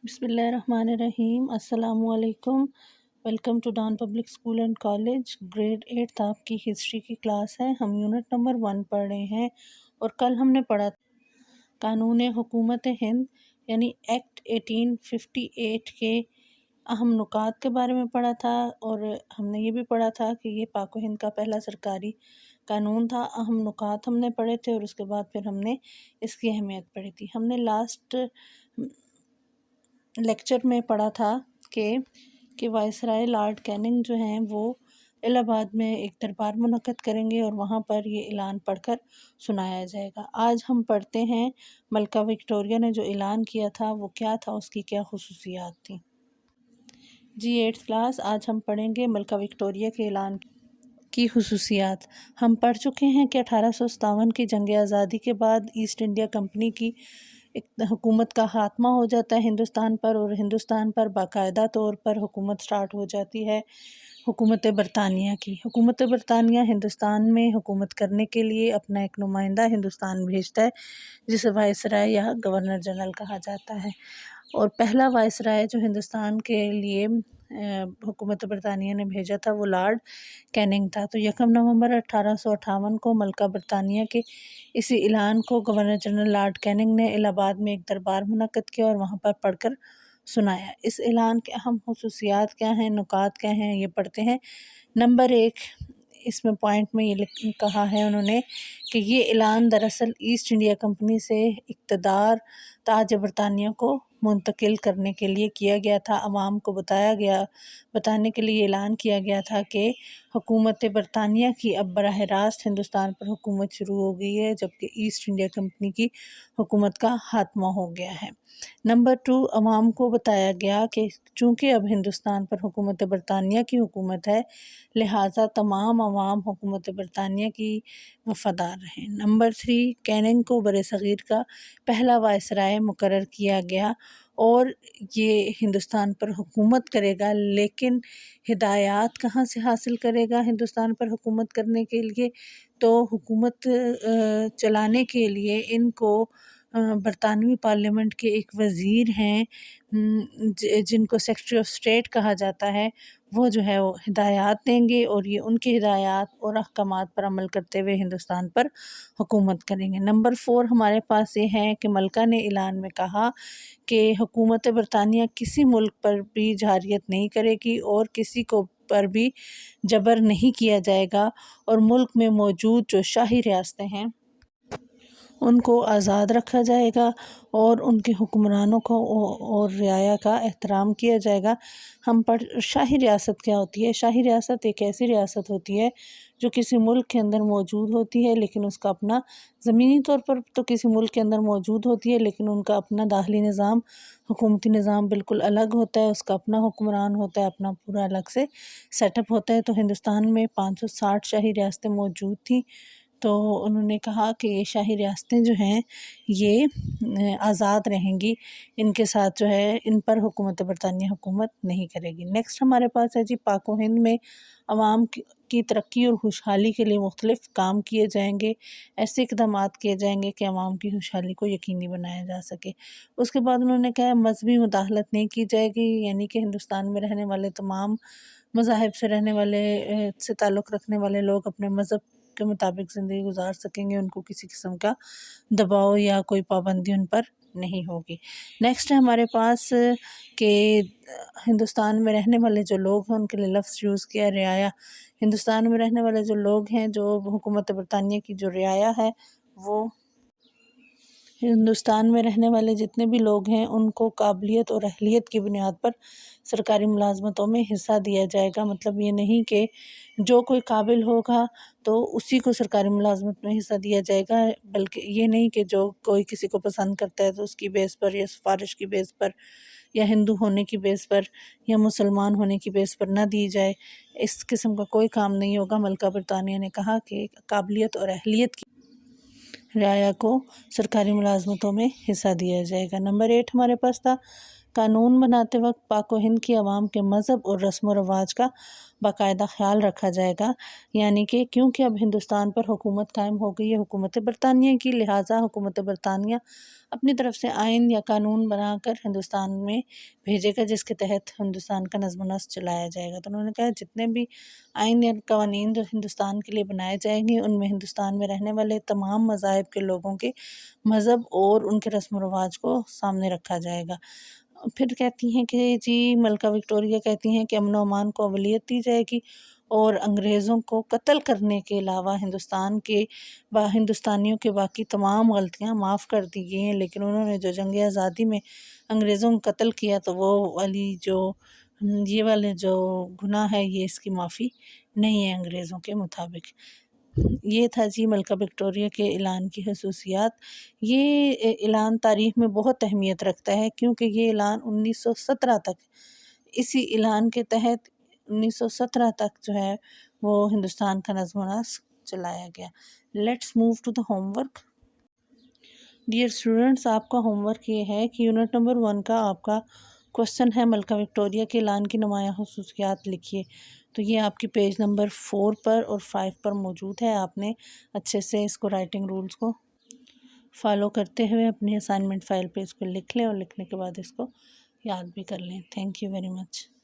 بسم اللہ الرحمن الرحیم۔ السلام علیکم۔ Welcome to Dawn public school and college. Grade 8 آپ کی ہسٹری کی کلاس ہے۔ ہم یونٹ نمبر 1 پڑھ رہے ہیں اور کل ہم نے پڑھا قانون حکومت ہند یعنی ایکٹ 1858 کے اہم نکات کے بارے میں پڑھا تھا، اور ہم نے یہ بھی پڑھا تھا کہ یہ پاک و ہند کا پہلا سرکاری قانون تھا۔ اہم نکات ہم نے پڑھے تھے اور اس کے بعد پھر ہم نے اس کی اہمیت پڑھی تھی۔ ہم نے لاسٹ لیکچر میں پڑھا تھا کہ وائسرائے لارڈ کیننگ جو ہیں وہ الہ آباد میں ایک دربار منعقد کریں گے اور وہاں پر یہ اعلان پڑھ کر سنایا جائے گا۔ آج ہم پڑھتے ہیں ملکہ وکٹوریہ نے جو اعلان کیا تھا وہ کیا تھا، اس کی کیا خصوصیات تھیں۔ جی 8 کلاس، آج ہم پڑھیں گے ملکہ وکٹوریہ کے اعلان کی خصوصیات۔ ہم پڑھ چکے ہیں کہ 1857 کی جنگ آزادی کے بعد ایسٹ انڈیا کمپنی کی حکومت کا خاتمہ ہو جاتا ہے ہندوستان پر، اور ہندوستان پر باقاعدہ طور پر حکومت سٹارٹ ہو جاتی ہے حکومت برطانیہ کی۔ حکومت برطانیہ ہندوستان میں حکومت کرنے کے لیے اپنا ایک نمائندہ ہندوستان بھیجتا ہے جسے وائسرائے یا گورنر جنرل کہا جاتا ہے، اور پہلا وائسرائے جو ہندوستان کے لیے حکومت برطانیہ نے بھیجا تھا وہ لارڈ کیننگ تھا۔ تو 1 نومبر 1858 کو ملکہ برطانیہ کے اسی اعلان کو گورنر جنرل لارڈ کیننگ نے الہ آباد میں ایک دربار منعقد کیا اور وہاں پر پڑھ کر سنایا۔ اس اعلان کے اہم خصوصیات کیا ہیں، نکات کیا ہیں، یہ پڑھتے ہیں۔ نمبر 1، اس میں پوائنٹ میں یہ کہا ہے انہوں نے کہ یہ اعلان دراصل ایسٹ انڈیا کمپنی سے اقتدار تاج برطانیہ کو منتقل کرنے کے لیے کیا گیا تھا۔ عوام کو بتانے کے لیے اعلان کیا گیا تھا کہ حکومت برطانیہ کی اب براہ راست ہندوستان پر حکومت شروع ہو گئی ہے، جبکہ ایسٹ انڈیا کمپنی کی حکومت کا خاتمہ ہو گیا ہے۔ نمبر 2، عوام کو بتایا گیا کہ چونکہ اب ہندوستان پر حکومت برطانیہ کی حکومت ہے، لہٰذا تمام عوام حکومت برطانیہ کی وفادار رہیں۔ نمبر 3، کیننگ کو برصغیر کا پہلا وائسرائے مقرر کیا گیا اور یہ ہندوستان پر حکومت کرے گا، لیکن ہدایات کہاں سے حاصل کرے گا ہندوستان پر حکومت کرنے کے لیے؟ تو حکومت چلانے کے لیے ان کو برطانوی پارلیمنٹ کے ایک وزیر ہیں جن کو سیکرٹری آف اسٹیٹ کہا جاتا ہے، وہ جو ہے وہ ہدایات دیں گے، اور یہ ان کی ہدایات اور احکامات پر عمل کرتے ہوئے ہندوستان پر حکومت کریں گے۔ نمبر 4 ہمارے پاس یہ ہے کہ ملکہ نے اعلان میں کہا کہ حکومت برطانیہ کسی ملک پر بھی جارحیت نہیں کرے گی اور کسی کو پر بھی جبر نہیں کیا جائے گا، اور ملک میں موجود جو شاہی ریاستیں ہیں ان کو آزاد رکھا جائے گا اور ان کے حکمرانوں کو اور رعایا کا احترام کیا جائے گا۔ شاہی ریاست کیا ہوتی ہے؟ شاہی ریاست ایک ایسی ریاست ہوتی ہے جو کسی ملک کے اندر موجود ہوتی ہے، لیکن اس کا اپنا زمینی طور پر تو کسی ملک کے اندر موجود ہوتی ہے، لیکن ان کا اپنا داخلی نظام، حکومتی نظام بالکل الگ ہوتا ہے، اس کا اپنا حکمران ہوتا ہے، اپنا پورا الگ سے سیٹ اپ ہوتا ہے۔ تو ہندوستان میں 560 شاہی ریاستیں موجود تھیں، تو انہوں نے کہا کہ یہ شاہی ریاستیں جو ہیں یہ آزاد رہیں گی، ان کے ساتھ جو ہے ان پر حکومت برطانیہ حکومت نہیں کرے گی۔ نیکسٹ ہمارے پاس ہے جی، پاک و ہند میں عوام کی ترقی اور خوشحالی کے لیے مختلف کام کیے جائیں گے، ایسے اقدامات کیے جائیں گے کہ عوام کی خوشحالی کو یقینی بنایا جا سکے۔ اس کے بعد انہوں نے کہا مذہبی مداخلت نہیں کی جائے گی، یعنی کہ ہندوستان میں رہنے والے تمام مذاہب سے رہنے والے سے تعلق رکھنے والے لوگ اپنے مذہب کے مطابق زندگی گزار سکیں گے، ان کو کسی قسم کا دباؤ یا کوئی پابندی ان پر نہیں ہوگی۔ نیکسٹ ہے ہمارے پاس کہ ہندوستان میں رہنے والے جو لوگ ہیں ان کے لیے لفظ یوز کیا رعایا۔ ہندوستان میں رہنے والے جو لوگ ہیں، جو حکومت برطانیہ کی جو رعایا ہے، وہ ہندوستان میں رہنے والے جتنے بھی لوگ ہیں ان کو قابلیت اور اہلیت کی بنیاد پر سرکاری ملازمتوں میں حصہ دیا جائے گا۔ مطلب یہ نہیں کہ جو کوئی قابل ہوگا تو اسی کو سرکاری ملازمت میں حصہ دیا جائے گا، بلکہ یہ نہیں کہ جو کوئی کسی کو پسند کرتا ہے تو اس کی بیس پر یا سفارش کی بیس پر یا ہندو ہونے کی بیس پر یا مسلمان ہونے کی بیس پر نہ دی جائے، اس قسم کا کوئی کام نہیں ہوگا۔ ملکہ برطانیہ نے کہا کہ قابلیت اور اہلیت کی رعایا کو سرکاری ملازمتوں میں حصہ دیا جائے گا۔ نمبر 8 ہمارے پاس تھا قانون بناتے وقت پاک و ہند کی عوام کے مذہب اور رسم و رواج کا باقاعدہ خیال رکھا جائے گا، یعنی کہ کیونکہ اب ہندوستان پر حکومت قائم ہو گئی ہے حکومت برطانیہ کی، لہٰذا حکومت برطانیہ اپنی طرف سے آئین یا قانون بنا کر ہندوستان میں بھیجے گا جس کے تحت ہندوستان کا نظم و نسق چلایا جائے گا۔ تو انہوں نے کہا جتنے بھی آئین یا قوانین جو ہندوستان کے لیے بنائے جائیں گے ان میں ہندوستان میں رہنے والے تمام مذاہب کے لوگوں کے مذہب اور ان کے رسم و رواج کو سامنے رکھا جائے گا۔ پھر کہتی ہیں کہ جی ملکہ وکٹوریہ کہتی ہیں کہ امن و امان کو اولویت دی جائے گی اور انگریزوں کو قتل کرنے کے علاوہ ہندوستانیوں کے باقی تمام غلطیاں معاف کر دی گئی ہیں، لیکن انہوں نے جو جنگ آزادی میں انگریزوں کو قتل کیا تو یہ والے جو گناہ ہے یہ اس کی معافی نہیں ہے انگریزوں کے مطابق۔ یہ تھا جی ملکہ وکٹوریہ کے اعلان کی خصوصیات۔ یہ اعلان تاریخ میں بہت اہمیت رکھتا ہے کیونکہ یہ اعلان 1917 تک، اسی اعلان کے تحت 1917 تک جو ہے وہ ہندوستان کا نظم و نسق چلایا گیا۔ Let's move to the homework. Dear students, آپ کا ہوم ورک یہ ہے کہ یونٹ نمبر 1 کا آپ کا کوسچن ہے ملکہ وکٹوریہ کے اعلان کی نمایاں خصوصیات لکھیے۔ تو یہ آپ کی پیج نمبر 4 پر اور 5 پر موجود ہے۔ آپ نے اچھے سے اس کو رائٹنگ رولز کو فالو کرتے ہوئے اپنی اسائنمنٹ فائل پہ اس کو لکھ لیں اور لکھنے کے بعد اس کو یاد بھی کر لیں۔ Thank you very much.